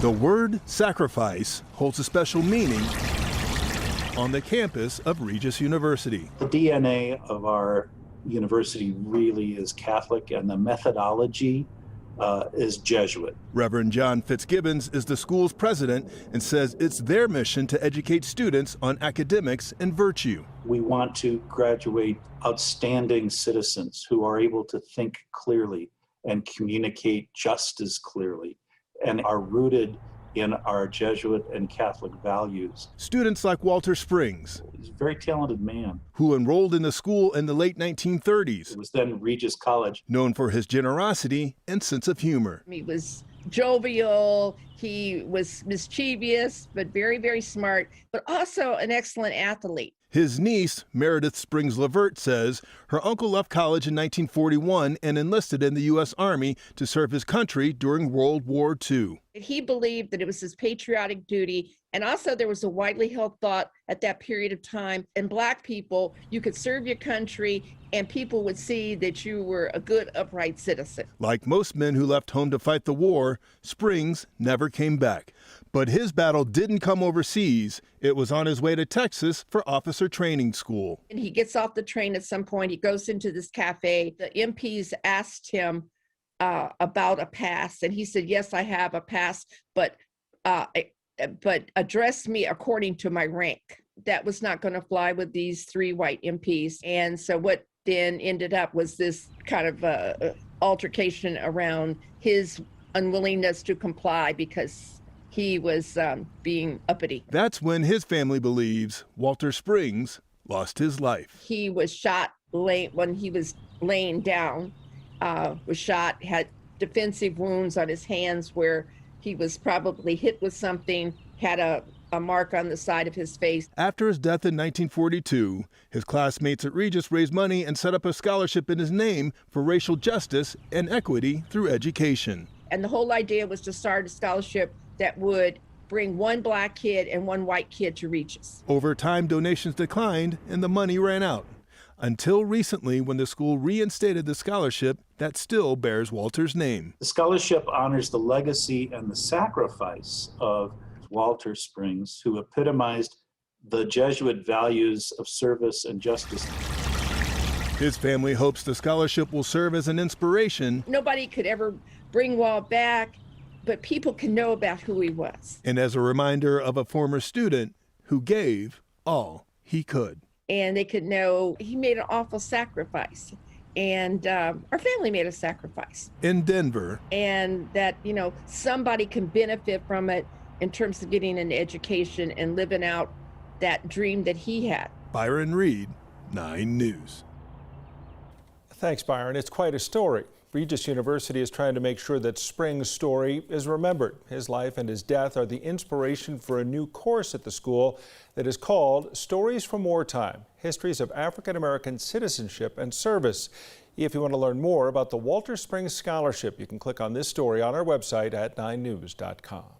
The word sacrifice holds a special meaning on the campus of Regis University. The DNA of our university really is Catholic, and the methodology is Jesuit. Reverend John Fitzgibbons is the school's president and says it's their mission to educate students on academics and virtue. We want to graduate outstanding citizens who are able to think clearly and communicate just as clearly and are rooted in our Jesuit and Catholic values. Students like Walter Springs, He's a very talented man. who enrolled in the school in the late 1930s, It was then Regis College. known for his generosity and sense of humor. He was jovial, he was mischievous, but very, very smart, but also an excellent athlete. His niece, Meredith Springs Levert, says her uncle left college in 1941 and enlisted in the U.S. Army to serve his country during World War II. He believed that it was his patriotic duty, and also there was a widely held thought at that period of time, in Black people, you could serve your country and people would see that you were a good, upright citizen. Like most men who left home to fight the war, Springs never came back. But his battle didn't come overseas. It was on his way to Texas for officer training school. And he gets off the train at some point, he goes into this cafe. The MPs asked him about a pass, and he said, yes, I have a pass, but address me according to my rank. That was not going to fly with these three white MPs. And so what then ended up was this kind of altercation around his unwillingness to comply because he was being uppity. That's when his family believes Walter Springs lost his life. He was shot when he was laying down, was shot, had defensive wounds on his hands where he was probably hit with something, had a mark on the side of his face. After his death in 1942, his classmates at Regis raised money and set up a scholarship in his name for racial justice and equity through education. And the whole idea was to start a scholarship that would bring one Black kid and one white kid to Regis. Over time, donations declined and the money ran out. Until recently, when the school reinstated the scholarship that still bears Walter's name. The scholarship honors the legacy and the sacrifice of Walter Springs, who epitomized the Jesuit values of service and justice. His family hopes the scholarship will serve as an inspiration. Nobody could ever bring Walt back, but people can know about who he was. And as a reminder of a former student who gave all he could. And they could know he made an awful sacrifice. And our family made a sacrifice. In Denver. And that, somebody can benefit from it in terms of getting an education and living out that dream that he had. Byron Reed, 9 News. Thanks, Byron. It's quite a story. Regis University is trying to make sure that Springs' story is remembered. His life and his death are the inspiration for a new course at the school that is called Stories from Wartime, Histories of African American Citizenship and Service. If you want to learn more about the Walter Springs Scholarship, you can click on this story on our website at 9news.com.